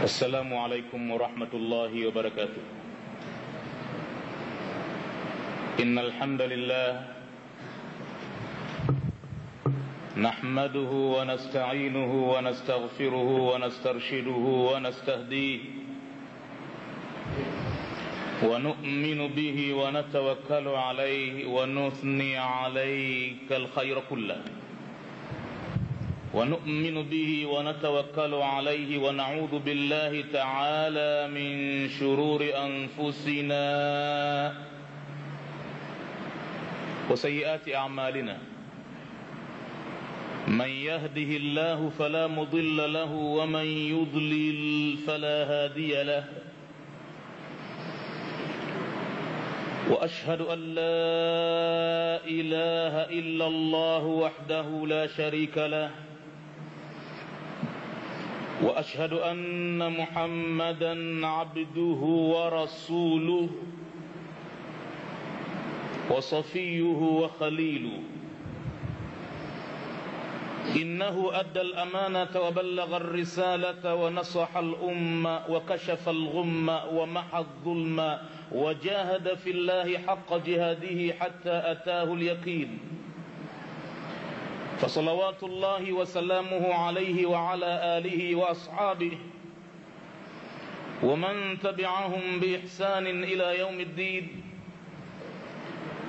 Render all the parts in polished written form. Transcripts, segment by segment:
السلام عليكم ورحمة الله وبركاته. إن الحمد لله نحمده ونستعينه ونستغفره ونسترشده ونستهديه ونؤمن به ونتوكل عليه ونثني عليك الخير كله ونؤمن به ونتوكل عليه ونعوذ بالله تعالى من شرور أنفسنا وسيئات أعمالنا. من يهده الله فلا مضل له ومن يضلل فلا هادي له. وأشهد أن لا إله إلا الله وحده لا شريك له. وأشهد أن محمدا عبده ورسوله وصفيه وخليله. إنه أدى الأمانة وبلغ الرسالة ونصح الأمة وكشف الغمة ومحى الظلم وجاهد في الله حق جهاده حتى أتاه اليقين. فصلوات الله وسلامه عليه وعلى آله وأصحابه ومن تبعهم بإحسان إلى يوم الدين.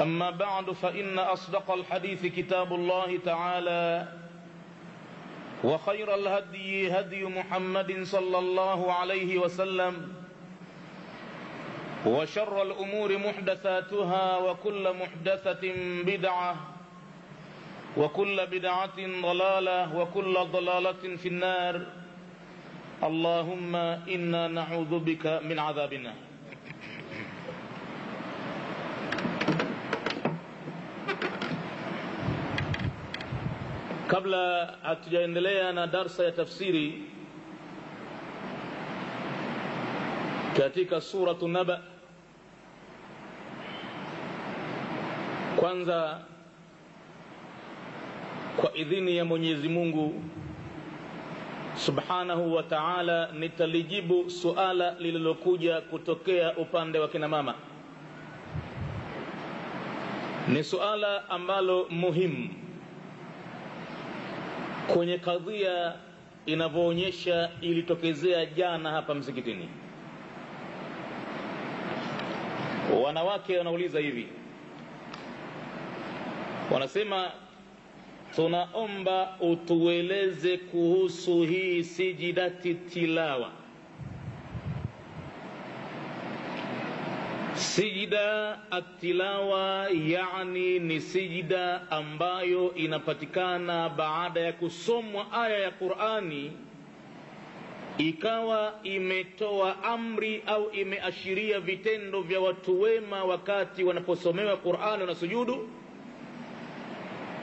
أما بعد فإن أصدق الحديث كتاب الله تعالى وخير الهدي هدي محمد صلى الله عليه وسلم وشر الأمور محدثاتها وكل محدثة بدعة وكل بدعة ضلالة وكل ضلالة في النار. اللهم إنا نعوذ بك من عذابنا. Kabla hatujaendelea na darsa ya tafsiri katika suratu Naba, kwanza kwa idhini ya Mwenyezi Mungu Subhanahu wa Ta'ala nitalijibu suala lililokuja kutokea upande wa kina mama. Ni suala ambalo muhimu kwenye kadhia inavyoonyesha ilitokezea jana hapa msikitini. Wanawake wanauliza hivi, wanasema tunaomba utueleze kuhusu hii sijidati tilawa. Sijida at-tilawa yani ni sijida ambayo inapatikana baada ya kusomwa aya ya Qur'ani, ikawa imetoa amri au imeashiria vitendo vya watu wema wakati wanaposomewa Qur'ani na sujudu.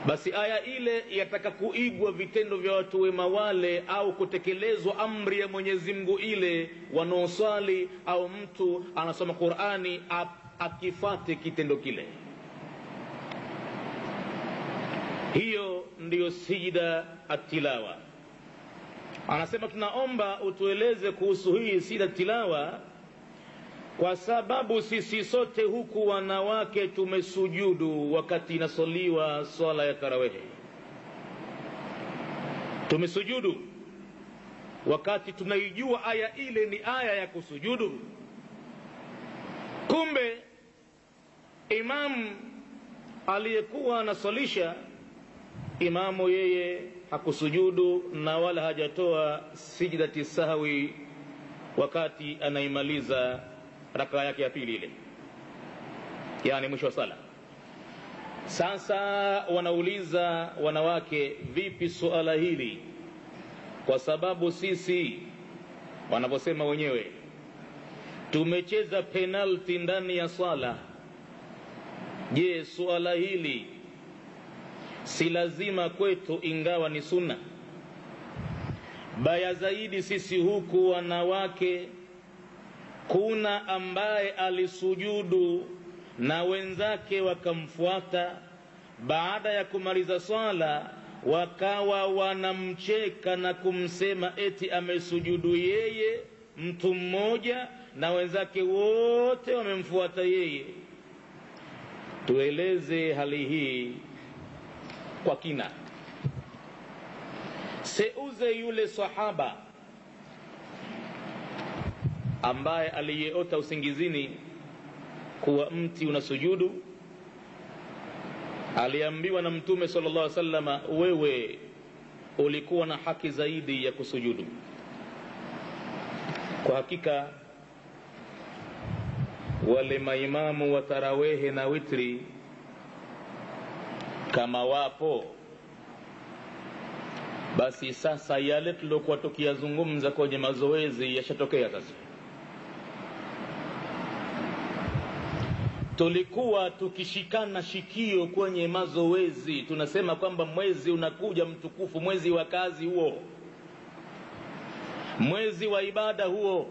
Basi aya ile yataka kuigwa vitendo vya watu wema wale, au kutekelezwa amri ya Mwenyezi Mungu ile wanaoswali au mtu anasoma Qur'ani akifate kitendo kile. Hiyo ndiyo sijida at-tilawa. Anasema tunaomba utueleze kuhusu hii sijida tilawa, kwa sababu sisi sote huku wanawake tumesujudu wakati inasaliwa swala ya tarawehe. Tumesujudu wakati tunaijua aya ile ni aya ya kusujudu. Kumbe imam aliyekuwa anasalisha, imamu yeye hakusujudu na wala hajatoa sijdati sahwi wakati anaimaliza raka yake ya pili ile, yani mwisho wa sala. Sasa wanauliza wanawake, vipi suala hili? Kwa sababu sisi wanaposema wenyewe tumecheza penalty ndani ya swala. Je, suala hili si lazima kwetu ingawa ni sunna? Baya zaidi sisi huku wanawake, kuna ambaye alisujudu na wenzake wakamfuata, baada ya kumaliza swala wakawa wanamcheka na kumsema eti amesujudu yeye mtu mmoja na wenzake wote wamemfuata yeye. Tueleze hali hii kwa kina. Seuze yule sahaba ambaye aliyeota usingizini kuwa mti unasujudu, aliambiwa na Mtume sallallahu alaihi wasallam, wewe ulikuwa na haki zaidi ya kusujudu. Kwa hakika wale maimamu wa tarawehe na witri kama wapo, basi sasa yale tulokuwa tukiyazungumza kwenye mazoezi yashatokea. Sasa tulikuwa tukishikana shikio kwenye mazoezi, tunasema kwamba mwezi unakuja mtukufu, mwezi wa kazi huo, mwezi wa ibada huo.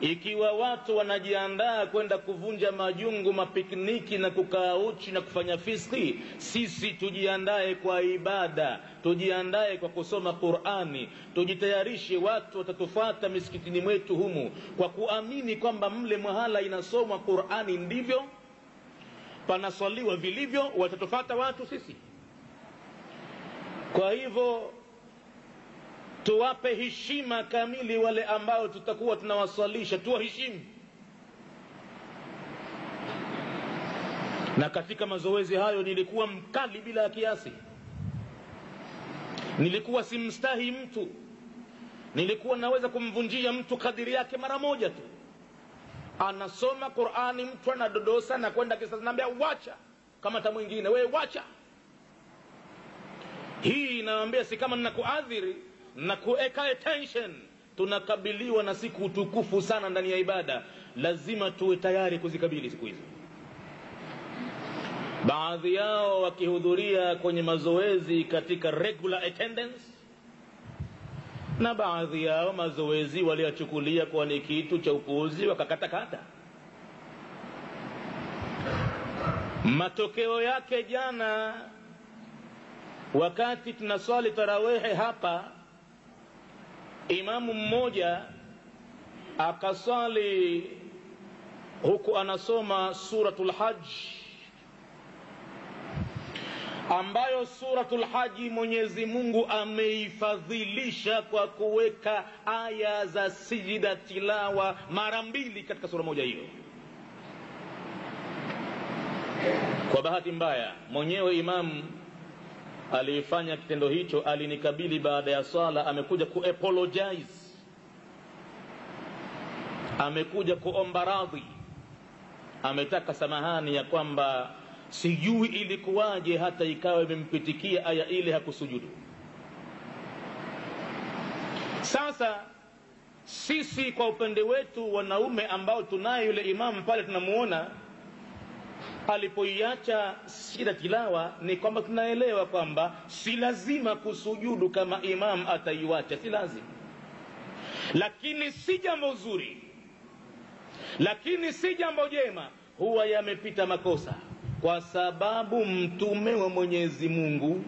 Ikiwa watu wanajiandaa kwenda kuvunja majungu, mapikniki na kukaa uchi na kufanya fiski, sisi tujiandae kwa ibada, tujiandae kwa kusoma Qur'ani, tujitayarishe. Watu watatufuata misikitini mwetu humu kwa kuamini kwamba mle mahala inasomwa Qur'ani ndivyo panaswaliwa vilivyo, watatufuata watu sisi. Kwa hivyo tuwape heshima kamili wale ambao tutakuwa tunawaswalisha, tuwaheshimu. Na katika mazoezi hayo nilikuwa mkali bila kiasi, nilikuwa simstahi mtu, nilikuwa naweza kumvunjia mtu kadiri yake mara moja tu. Anasoma Qur'ani, mtu anadodosa na kwenda kisasa, naambia wacha, kama ta mwingine wewe wacha. Hii naambia si kama ninakuadhiri na kuweka attention. Tunakabiliwa na siku tukufu sana ndani ya ibada, lazima tuwe tayari kuzikabili siku hizo. Baadhi yao wakihudhuria kwenye mazoezi katika regular attendance, na baadhi yao mazoezi waliachukulia kwa ni kitu cha upuuzi, wakakatakata. Matokeo yake jana wakati tunaswali tarawehe hapa, imamu mmoja akaswali huku anasoma suratul Hajj, ambayo suratul Hajj Mwenyezi Mungu ameifadhilisha kwa kuweka aya za sijida tilawa mara 2 katika sura moja hiyo. Kwa bahati mbaya mwenyewe imamu alifanya kitendo hicho, alinikabili baada ya swala, amekuja kuapologize, amekuja kuomba radhi, ametaka samahani ya kwamba sijui ilikuwaje hata ikawa imempitikia aya ile hakusujudu. Sasa sisi kwa upande wetu wanaume ambao tunaye yule imamu pale, tunamuona alipoiacha sijida tilawa, ni kwamba tunaelewa kwamba si lazima kusujudu kama imam ataiacha, si lazima. Lakini si jambo zuri, lakini si jambo jema, huwa yamepita makosa, kwa sababu mtume wa Mwenyezi Mungu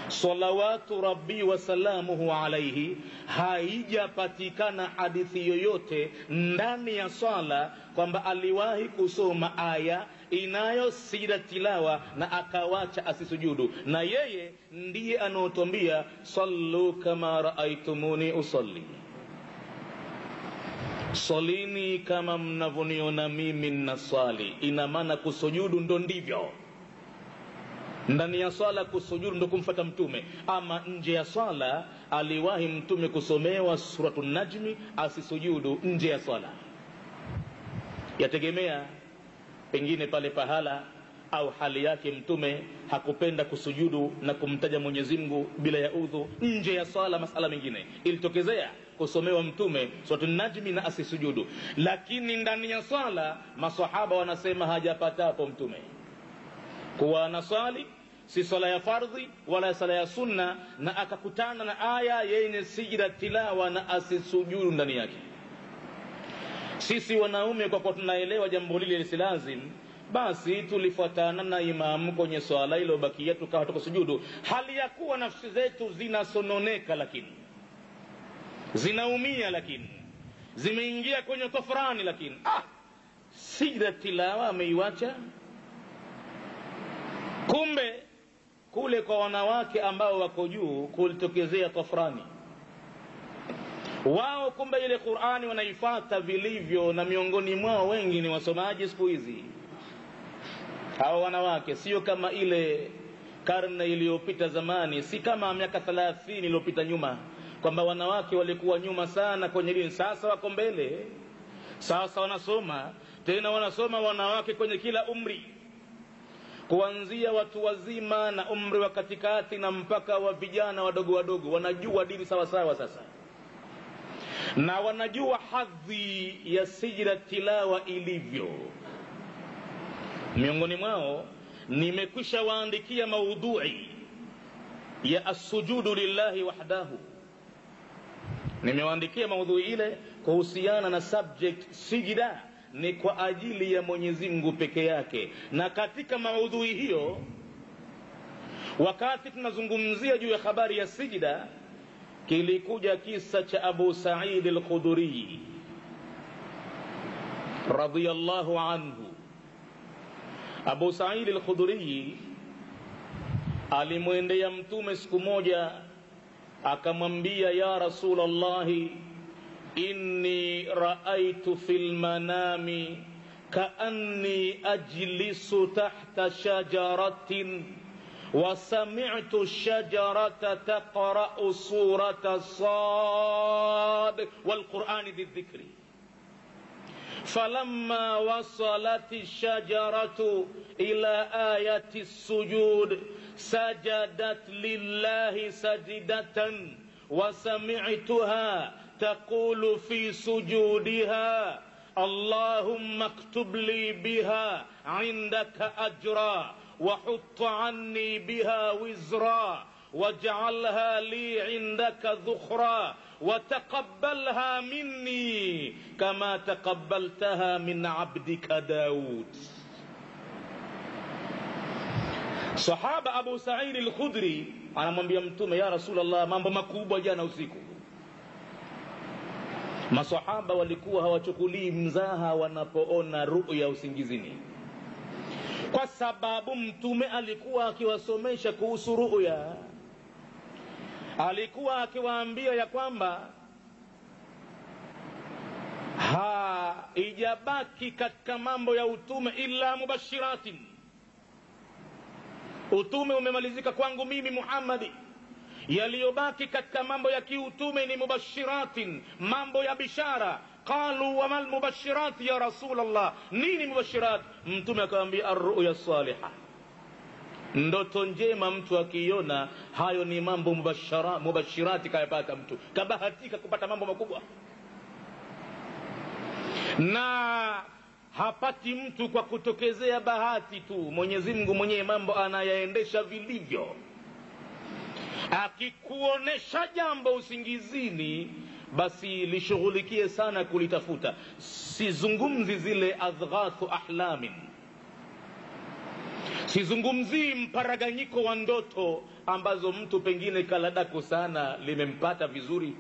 salawatu rabbi wa salamuhu alaihi, haijapatikana hadithi yoyote ndani ya swala kwamba aliwahi kusoma aya inayo sijida tilawa na akawacha asisujudu. Na yeye ndiye anaotambia sallu kama raaitumuni usalli, salini kama mnavoniona mimi nasali. Ina maana kusujudu ndo ndivyo. Ndani ya swala kusujudu ndo kumfuata mtume. Ama nje ya swala aliwahi mtume kusomewa suratul Najmi, asisujudu nje ya swala. Yategemea pengine pale pahala au hali yake mtume hakupenda kusujudu na kumtaja Mwenyezi Mungu bila ya udhu nje ya swala, masala mengine ilitokezea kusomewa mtume suratul Najmi na asisujudu. Lakini ndani ya swala maswahaba wanasema hajapatapo mtume kuwa anaswali si swala ya fardhi wala swala ya sunna na akakutana na aya yenye sijida tilawa na asisujudu ndani yake. Sisi wanaume kwa kuwa tunaelewa jambo lile si lazim, basi tulifuatana na imamu kwenye swala iliyobakia tukawa tukusujudu, hali ya kuwa nafsi zetu zinasononeka, lakini zinaumia, lakini zimeingia kwenye tofrani, lakini sijda tilawa ameiwacha. Kumbe kule kwa wanawake ambao wako juu kulitokezea tofrani. Wao kumbe ile Qur'ani wanaifuata vilivyo, na miongoni mwao wengi ni wasomaji siku hizi. Hao wanawake sio kama ile karne iliyopita zamani, si kama miaka 30 iliyopita nyuma, kwamba wanawake walikuwa nyuma sana kwenye dini. Sasa wako mbele, sasa wanasoma, tena wanasoma wanawake kwenye kila umri, kuanzia watu wazima na umri wa katikati na mpaka wa vijana wadogo wadogo. Wanajua dini sawa sawa sasa, na wanajua hadhi ya sijda tilawa ilivyo. Miongoni mwao nimekwisha waandikia maudhui ya as-sujudu lillahi wahdahu. Nimewaandikia maudhui ile kuhusiana na subject sijda ni kwa ajili ya Mwenyezi Mungu peke yake. Na katika maudhui hiyo, wakati tunazungumzia juu ya habari ya sijda, kilikuja kisa cha Abu Sa'id al-Khudri radhiyallahu anhu. Abu Sa'id al-Khudri alimwendea Mtume siku moja akamwambia, ya Rasulullah, inni ra'aytu fil manami ka'anni ajlisu tahta shajaratin wa sami'tu shajarata taqra'u surata Sad wal Qur'ani dhikri. فلما وصلت الشجرة إلى آية السجود سجدت لله سجدة وسمعتها تقول في سجودها اللهم اكتب لي بها عندك أجرا وحط عني بها وزرا واجعلها لي عندك ذخرا وتقبلها مني كما تقبلتها من عبدك داود. Sahaba Abu Sa'id al-Khudri anamwambia Mtume, ya Rasulullah, mambo makubwa jana usiku. Masahaba walikuwa hawachukulii mzaha wanapoona ru'ya usingizini, kwa sababu Mtume alikuwa akiwasomesha kuhusu ru'ya. Alikuwa akiwaambia ya kwamba haijabaki katika mambo ya utume illa mubashiratin. Utume umemalizika kwangu mimi Muhammadi, yaliyobaki katika mambo ya kiutume ni mubashiratin, mambo ya bishara. Qalu wa mal mubashirat ya Rasulullah, nini mubashirat? Mtume akamwambia ar-ru'ya salihah, ndoto njema mtu akiona, hayo ni mambo mubashirati kayapata mtu, kabahatika kupata mambo makubwa. Na hapati mtu kwa kutokezea bahati tu. Mwenyezi Mungu mwenyewe mambo anayaendesha vilivyo. Akikuonesha jambo usingizini, basi lishughulikie sana kulitafuta. Sizungumzi zile adghathu ahlamin, sizungumzi mparaganyiko wa ndoto ambazo mtu pengine kaladako sana limempata vizuri,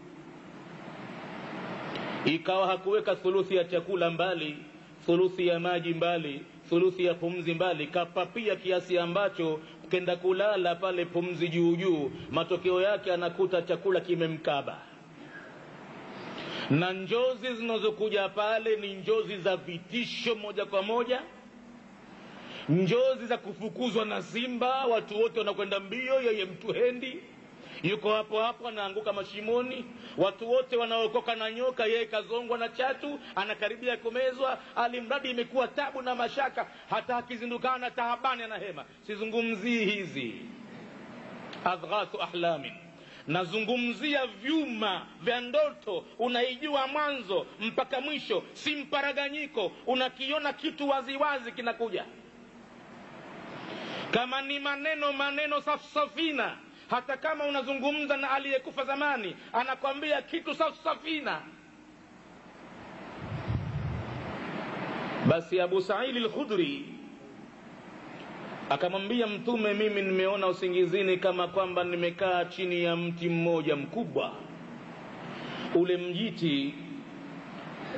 ikawa hakuweka thuluthi ya chakula mbali, thuluthi ya maji mbali, thuluthi ya pumzi mbali, kapapia kiasi ambacho kenda kulala pale pumzi juu juu, matokeo yake anakuta chakula kimemkaba. Na njozi zinazokuja pale ni njozi za vitisho moja kwa moja, njozi za kufukuzwa na simba. Watu wote wanakwenda mbio, yeye mtu hendi, yuko hapo hapo anaanguka mashimoni. Watu wote wanaokoka na nyoka, yeye kazongwa na chatu, anakaribia kumezwa. Alimradi imekuwa tabu na mashaka, hata akizindukana taabani anahema. Sizungumzii hizi adghathu ahlamin, nazungumzia vyuma vya ndoto. Unaijua mwanzo mpaka mwisho, si mparaganyiko, unakiona kitu waziwazi kinakuja. Kama ni maneno safsafina, hata kama unazungumza na aliyekufa zamani, anakwambia kitu safsafina. Basi Abu Sa'id al-Khudri akamwambia Mtume, mimi nimeona usingizini kama kwamba nimekaa chini ya mti mmoja mkubwa. Ule mjiti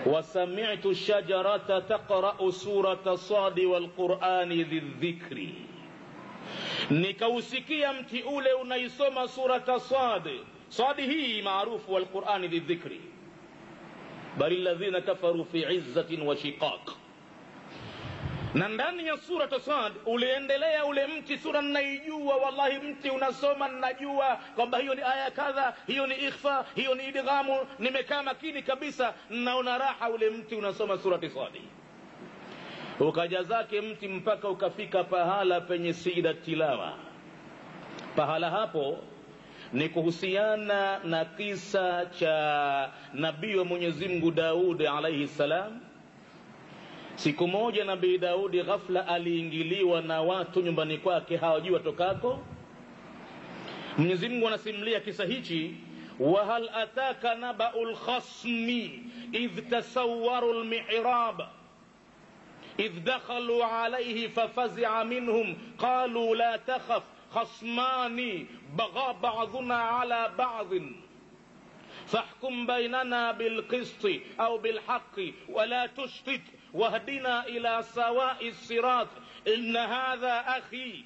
وسمعت الشجرة تقرأ سورة صاد والقرآن ذي الذكر. nikausikia mti ule unaisoma surata Sad. Sad hii maarufu wal Qur'ani dhi dhikri. Bali alladhina kafaru fi izzatin wa shiqaq. Na ndani ya surata Sad uliendelea ule mti, sura ninaijua wallahi, mti unasoma ninajua kwamba hiyo ni aya kadha, hiyo ni ikhfa, hiyo ni idghamu, nimekaa makini kabisa, naona raha ule mti unasoma surati Sad. Ukaja zake mti mpaka ukafika pahala penye sijda tilawa. Pahala hapo ni kuhusiana na kisa cha nabii wa Mwenyezi Mungu Daud alayhi salam. Siku moja nabii Daudi ghafla aliingiliwa na watu nyumbani kwake, hawajui watokako. Mwenyezi Mungu anasimulia kisa hichi, wa hal ataka naba'ul khasmi idh tasawwaru al-mi'rab إذ دخلوا عليه ففزع منهم قالوا لا تخف خصمان بغى بعضنا على بعض فاحكم بيننا بالقسط أو بالحق ولا تشتت واهدنا إلى سواء الصراط إن هذا أخي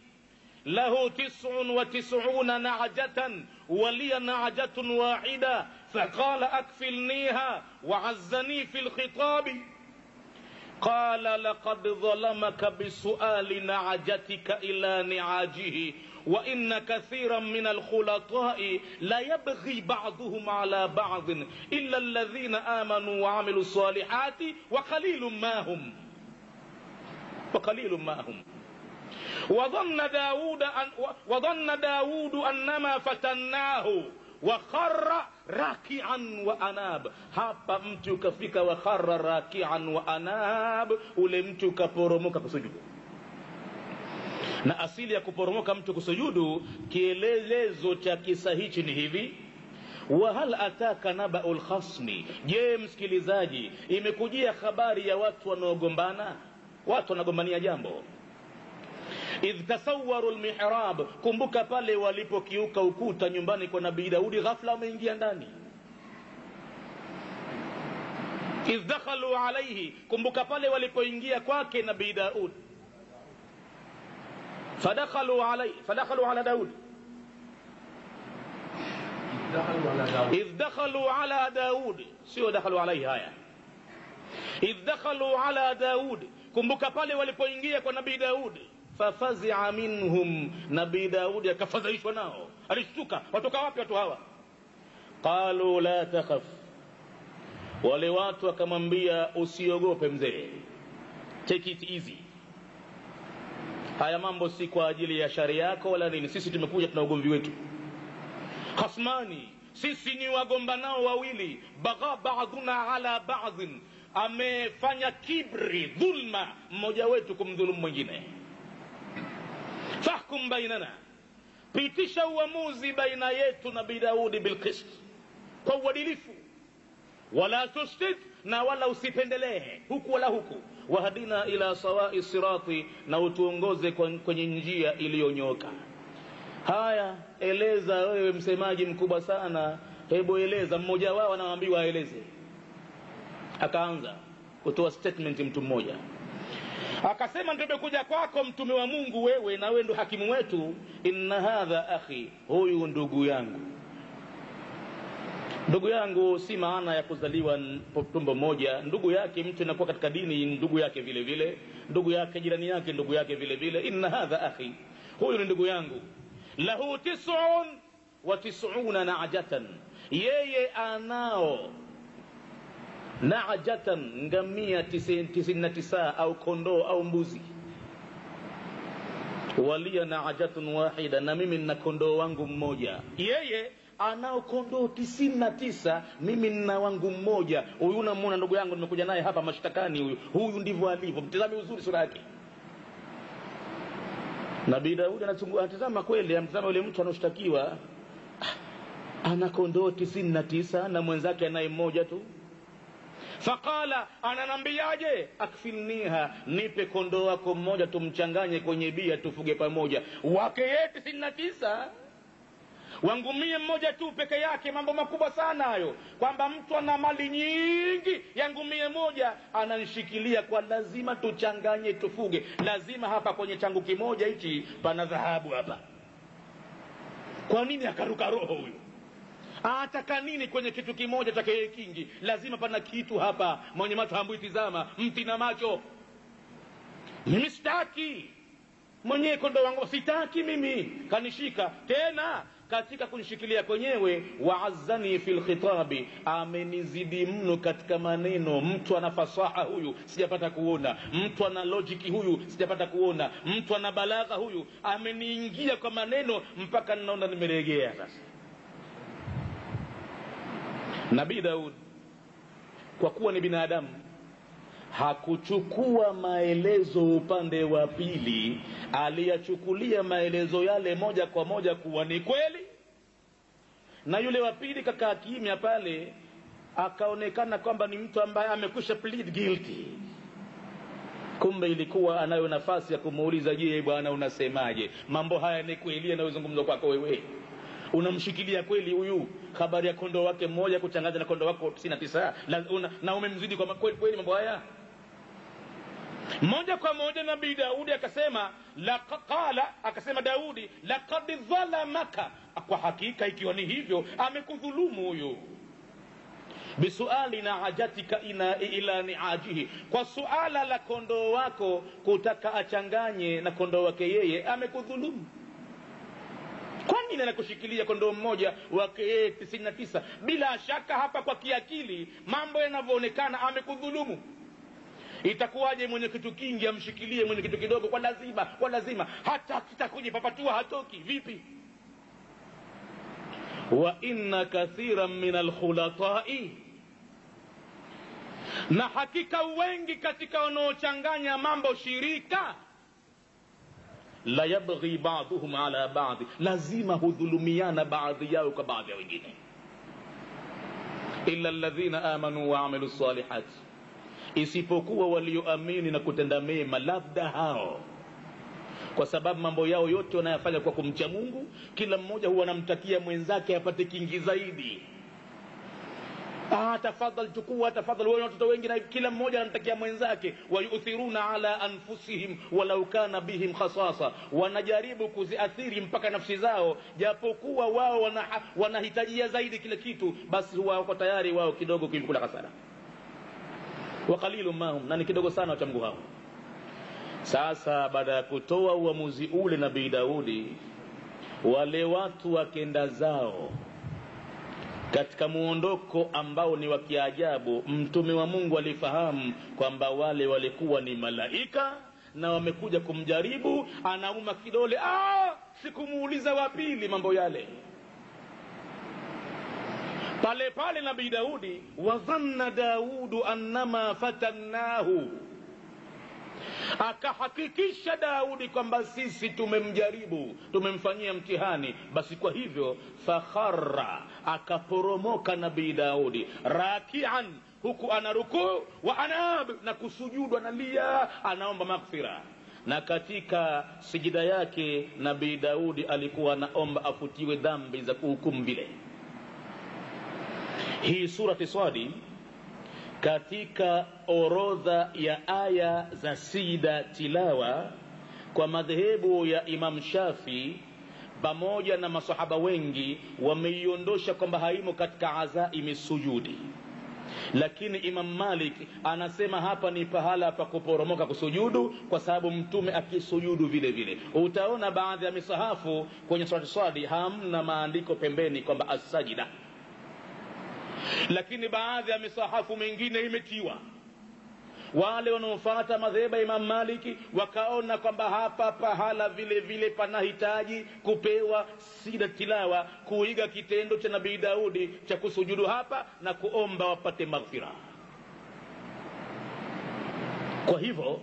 له 99 نعجة ولي نعجة واحدة فقال أكفلنيها وعزني في الخطاب قال لقد ظلمك بسؤال نعجتك إلى نعاجه وإن كثيرا من الخلطاء لا يبغي بعضهم على بعض إلا الذين آمنوا وعملوا الصالحات وقليل ما هم وظن داود أنما فتناه وخر راكعا واناب. Hapa mtu ukafika wa kharra raki'an wa anab, ule mtu kaporomoka kusujudu. Na asili ya kuporomoka mtu kusujudu, kielelezo cha kisa hichi ni hivi: wa hal ataka naba'ul khasmi, je msikilizaji, imekujia habari ya watu wanaogombana, watu wanagombania jambo. Idh tasawwaru al-mihrab, kumbuka pale walipokiuka ukuta nyumbani kwa nabii Daudi, ghafla wameingia ndani. Idh dakhalu alayhi, kumbuka pale walipoingia kwake nabii Daud. Fadakhalu ala Daud. Idh dakhalu ala Daud, sio dakhalu alayhi. Haya, idh dakhalu ala Daud, kumbuka pale walipoingia kwa nabii Daud. Fafazi'a minhum, nabii Daudi akafadhaishwa nao, alishtuka, watoka wapi watu hawa? Qalu la takhaf, wale watu wakamwambia usiogope mzee, take it easy, haya mambo si kwa ajili ya shari yako wala nini, sisi tumekuja tuna ugomvi wetu. Khasmani, sisi ni wagombanao wawili, bagha ba'duna ala ba'dhin, amefanya kibri, dhulma, mmoja wetu kumdhulumu mwingine. Fahkum bainana, pitisha uamuzi baina yetu nabii Daudi bilqist, kwa uadilifu. Wala tustit, na wala usipendelee huku wala huku. Wahadina ila sawa'i sirati, na utuongoze kwenye njia iliyonyoka. Haya, eleza wewe msemaji mkubwa sana, hebu eleza. Mmoja wao anaambiwa aeleze. Akaanza kutoa statement mtu mmoja. Akasema, nimekuja kwako mtume wa Mungu, wewe na wewe ndo hakimu wetu. Inna hadha akhi, huyu ndugu yangu. Ndugu yangu si maana ya kuzaliwa tumbo moja. Ndugu yake mtu anakuwa katika dini ndugu yake vile vile, ndugu yake jirani yake ndugu yake vile vile. Inna hadha akhi, huyu ni ndugu yangu. Lahu 99 na'jatan, yeye anao na'jatan, ngamia 99 au kondoo au mbuzi. Walia na'jatun wahida, na mimi nina kondoo wangu mmoja. Yeye anao kondoo 99, mimi nina wangu mmoja. Huyu unamuona ndugu yangu, nimekuja naye hapa mashtakani, huyu ndivyo alivyo. Mtazame uzuri sura yake. Nabii Daudi anatazama kweli, amtazama yule mtu anoshtakiwa, ana kondoo 99 na mwenzake anaye mmoja tu. Faqala, ananambiaje? Akfilniha, nipe kondoo wako mmoja tumchanganye kwenye bia tufuge pamoja. Wake yeye 99 Wangumie mmoja tu peke yake, mambo makubwa sana hayo, kwamba mtu ana mali nyingi ya ngumie moja ananishikilia kwa lazima tuchanganye tufuge, lazima hapa kwenye changu kimoja hichi pana dhahabu hapa. Kwa nini akaruka roho huyo? Ataka nini kwenye kitu kimoja take kingi? Lazima pana kitu hapa, mwenye macho hambui tizama, mti na macho. Mimi sitaki, mwenye kondo wangu sitaki mimi, kanishika tena katika kunishikilia kwenyewe. Wa'azzani fil khitabi, amenizidi mno katika maneno. Mtu ana fasaha huyu sijapata kuona, mtu ana logic huyu sijapata kuona, mtu ana balagha huyu, ameniingia kwa maneno mpaka ninaona nimeregea. Sasa Nabii Daud kwa kuwa ni binadamu hakuchukua maelezo upande wa pili, aliyachukulia maelezo yale moja kwa moja kuwa ni kweli, na yule wa pili kakaa kimya pale, akaonekana kwamba ni mtu ambaye amekwisha plead guilty. Kumbe ilikuwa anayo nafasi ya kumuuliza, je bwana unasemaje, mambo haya ni kweli yanayozungumzwa kwako wewe? Unamshikilia kweli huyu habari ya kondoo wake mmoja kuchanganya na kondoo wako 99 na umemzidi kwa kweli mambo haya? Moja kwa moja Nabii Daudi akasema akasema Daudi, laqad dhalamaka, kwa hakika ikiwa ni hivyo amekudhulumu huyu, bisuali naajatika ila niajihi, kwa suala la kondoo wako kutaka achanganye na kondoo wake yeye, amekudhulumu. Kwa nini anakushikilia kondoo mmoja wake yeye 99? Bila shaka hapa kwa kiakili mambo yanavyoonekana amekudhulumu. Itakuwaje mwenye kitu kingi amshikilie mwenye kitu kidogo? Kwa lazima hata kitakujipapatua hatoki vipi? Wa inna kathiran min alkhulatai, na hakika wengi katika wanaochanganya mambo shirika, la yabghi ba'dhum ala ba'd, lazima hudhulumiana baadhi yao kwa baadhi ya wengine. Illa alladhina amanu wa amilus salihati, isipokuwa walioamini na kutenda mema, labda hao, kwa sababu mambo yao yote wanayafanya kwa kumcha Mungu. Kila mmoja huwa anamtakia mwenzake apate kingi zaidi. Tafadhali chukua, tafadhali wewe, watoto wengi, na kila mmoja anamtakia mwenzake. Wayuthiruna ala anfusihim walau kana bihim khasasa, wanajaribu kuziathiri mpaka nafsi zao, japokuwa wao wanahitajia zaidi kile kitu, basi huwa wako tayari wao kidogo kula hasara. Wa qalilun mahum, na ni kidogo sana wacha Mungu hao. Sasa baada ya kutoa uamuzi ule Nabii Daudi, wale watu wakenda zao katika muondoko ambao ni wa kiajabu. Mtume wa Mungu alifahamu kwamba wale walikuwa ni malaika na wamekuja kumjaribu. Anauma kidole, sikumuuliza wa pili mambo yale. Pale pale Nabii Daudi, wa dhanna Daudu annama fatannahu, akahakikisha Daudi kwamba sisi tumemjaribu, tumemfanyia mtihani. Basi kwa hivyo fakharra, akaporomoka Nabii Daudi rakian, huku anaruku, wa anab, na kusujudu, analia, anaomba maghfira. Na katika sijida yake Nabii Daudi alikuwa anaomba afutiwe dhambi za kuhukumu vile. Hii surati Swadi katika orodha ya aya za sida tilawa kwa madhehebu ya Imam Shafi pamoja na masahaba wengi wameiondosha kwamba haimo katika azaimi sujudi. Lakini Imam Malik anasema hapa ni pahala pa kuporomoka kusujudu, kwa sababu mtume akisujudu vile vile. Utaona baadhi ya misahafu kwenye surati Swadi hamna maandiko pembeni kwamba as-sajida, lakini baadhi ya misahafu mengine imetiwa. Wale wanaofuata madhhabu ya Imam Maliki wakaona kwamba hapa pahala vile vile panahitaji kupewa sida tilawa, kuiga kitendo cha Nabii Daudi cha kusujudu hapa na kuomba wapate maghfira. Kwa hivyo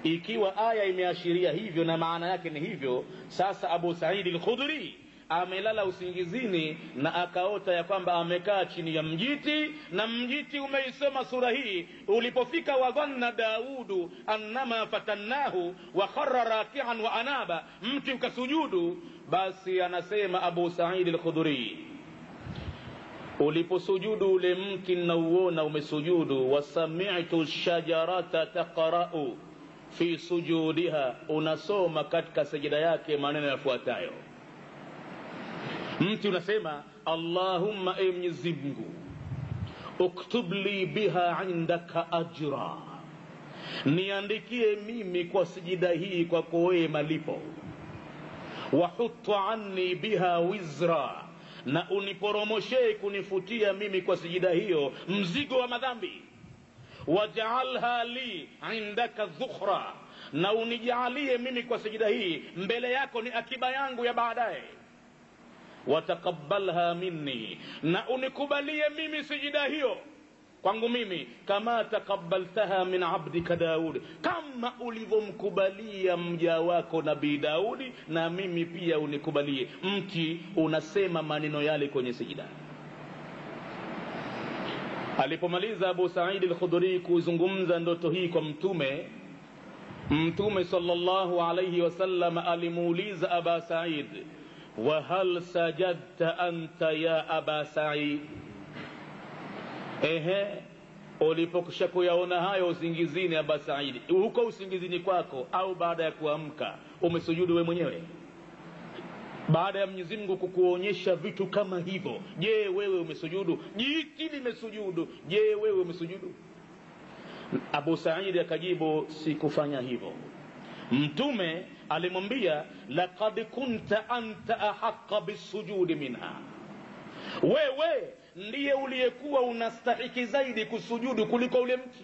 ikiwa aya imeashiria hivyo na maana yake ni hivyo, sasa Abu Sa'id al-Khudri amelala usingizini na akaota ya kwamba amekaa chini ya mjiti, na mjiti umeisoma sura hii. Ulipofika wa dhanna Daudu annama fatannahu wa kharra raki'an wa anaba, mti ukasujudu, basi anasema Abu Sa'id al-Khudri, uliposujudu ule mti na uona umesujudu, wasami'tu shajarata taqra'u fi sujudiha, unasoma katika sajida yake maneno yafuatayo. Mti unasema Allahumma, ay Mwenyezi Mungu, uktub li biha indaka ajra, niandikie mimi kwa sajida hii kwako wewe malipo. Wa huttu anni biha wizra, na uniporomoshe kunifutia mimi kwa sajida hiyo mzigo wa madhambi. Waj'alha li indaka dhukhra, na unijalie mimi kwa sajida hii mbele yako ni akiba yangu ya baadaye. Wataqabbalha minni, na unikubalie mimi sajida hiyo kwangu mimi, kama takabbaltaha min abdika Daud, kama ulivomkubalia mja wako Nabii Daudi, na mimi pia unikubalie. Mti unasema maneno yale kwenye sajida. Alipomaliza Abu Sa'id al-Khudri kuzungumza ndoto hii kwa Mtume sallallahu alayhi wasallam alimuuliza Aba Sa'id, wa hal sajadta anta ya Aba Sa'id? Ulipokisha kuyaona hayo usingizini Aba Sa'id, huko usingizini kwako au baada ya kuamka, umesujudu wewe mwenyewe? Baada ya Mwenyezi Mungu kukuonyesha vitu kama hivyo, je, wewe umesujudu? Jiti limesujudu, je, wewe umesujudu? Abu Sa'id akajibu, sikufanya hivyo. Mtume alimwambia, laqad kunta anta ahaqqa bisujudi minha, wewe ndiye uliyekuwa unastahiki zaidi kusujudu kuliko ule mti.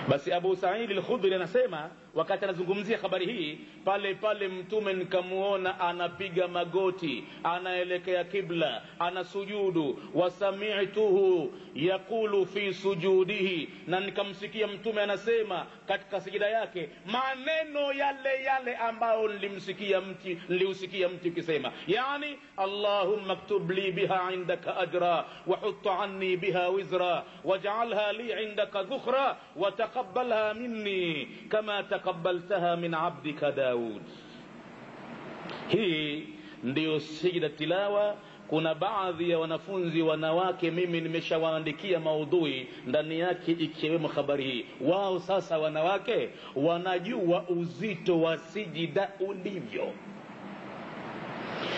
Basi Abu Sa'id al-Khudri anasema, wakati anazungumzia habari hii, pale Mtume nikamuona anapiga magoti, anaelekea kibla, anasujudu. Wasami'tuhu yaqulu fi sujudihi, na nikamsikia Mtume katika sijida yake maneno yale ambayo niliusikia mti ukisema, yani Allahumma aktub li biha indaka ajra, wa huttu anni biha wizra, waj'alha li indaka dhukhra, wa taqabbalha minni kama taqabbaltaha min abdika Daud. Hii ndio sijida tilawa. Kuna baadhi ya wanafunzi wanawake mimi nimeshawaandikia maudhui ndani yake ikiwemo habari hii. Wao sasa wanawake wanajua uzito wa sijida ulivyo.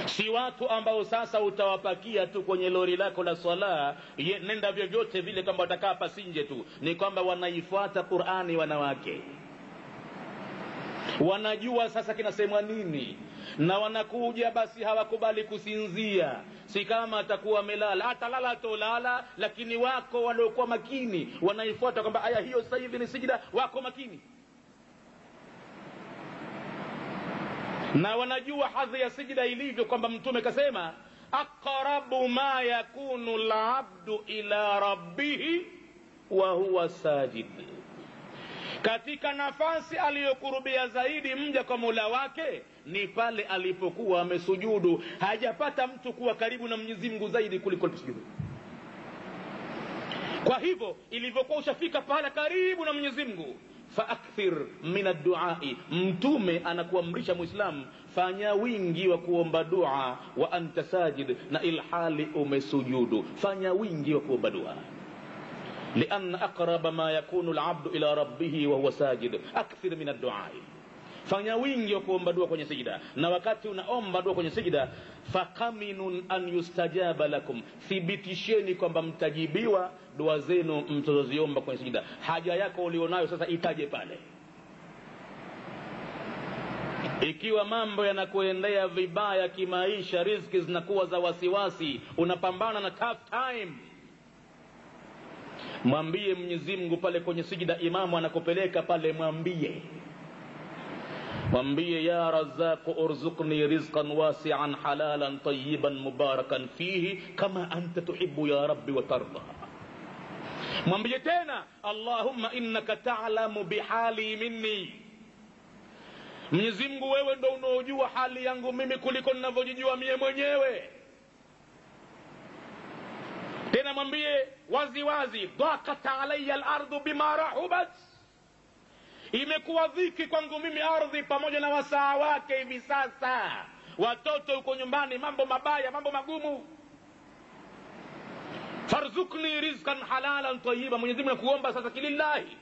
Si watu ambao sasa utawapakia tu kwenye lori lako la swala, nenda vyovyote vile kama watakaa pasinje tu. Ni kwamba wanaifuata Qur'ani wanawake. Wanajua sasa kinasemwa nini, na wanakuja basi hawakubali kusinzia. Si kama atakuwa amelala, atalala tolala, lakini wako waliokuwa makini wanaifuata kwamba aya hiyo sasa hivi ni sijida, wako makini. Na wanajua hadhi ya sijida ilivyo, kwamba Mtume kasema, aqrabu ma yakunu al-abdu ila rabbih wa huwa sajid, katika nafasi aliyokurubia zaidi mja kwa Mola wake ni pale alipokuwa amesujudu. Hajapata mtu kuwa karibu na Mwenyezi Mungu zaidi kuliko aliposujudu. Kwa hivyo ilivyokuwa ushafika pale karibu na Mwenyezi Mungu, faakthir min ad-du'a, Mtume anakuamrisha Muislamu, fanya wingi wa kuomba dua, wa anta sajid, na ilhali umesujudu, fanya wingi wa kuomba dua. لأن أقرب ما يكون العبد إلى ربه وهو ساجد أكثر من الدعاء. Fanya wingi wa kuomba dua kwenye sijida, na wakati unaomba dua kwenye sijida, faqaminun an yustajaba lakum, thibitisheni kwamba mtajibiwa dua zenu mtazoziomba kwenye sijida. Haja yako ulionayo sasa itaje pale. Ikiwa mambo yanakuendea vibaya kimaisha, riziki zinakuwa za wasiwasi, unapambana na tough time, mwambie Mwenyezi Mungu pale kwenye sijida. Imamu anakupeleka pale, mwambie ya Razzaq urzuqni rizqan wasi'an halalan tayyiban mubarakan fihi kama anta tuhibbu ya rabbi wa tarda. Mwambie tena, Allahumma innaka ta'lamu bihali minni, Mwenyezi Mungu wewe ndio unaojua hali yangu mimi kuliko ninavyojijua mimi mwenyewe. Tena mwambie wazi wazi, dhaqat alayya al-ardu bima rahubat, imekuwa dhiki kwangu mimi ardhi pamoja na wasaa wake hivi sasa, watoto uko nyumbani, mambo mabaya, mambo magumu. Farzukni rizqan halalan tayyiba, Mwenyezi Mungu nakuomba sasa kilillahi,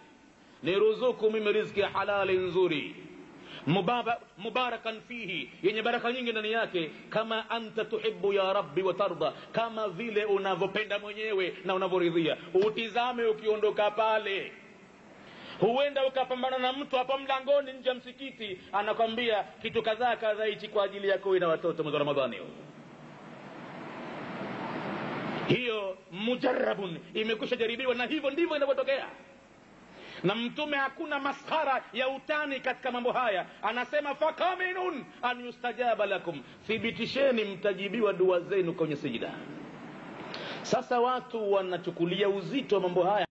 niruzuku mimi riziki ya halali nzuri, mubarakan fihi, yenye baraka nyingi ndani yake, kama anta tuhibbu ya rabbi wa tarda, kama vile unavyopenda mwenyewe na unavyoridhia. Utizame ukiondoka pale, huenda ukapambana na mtu hapa mlangoni nje ya msikiti, anakwambia kitu kadhaa kadhaa hichi kwa ajili yako na watoto mwezi wa Ramadhani. Hiyo mujarrabun, imekwisha jaribiwa, na hivyo ndivyo inavyotokea. Na mtume hakuna maskhara ya utani katika mambo haya. Anasema fakaminun an yustajaba lakum, thibitisheni mtajibiwa dua zenu kwenye sijida. Sasa watu wanachukulia uzito mambo haya.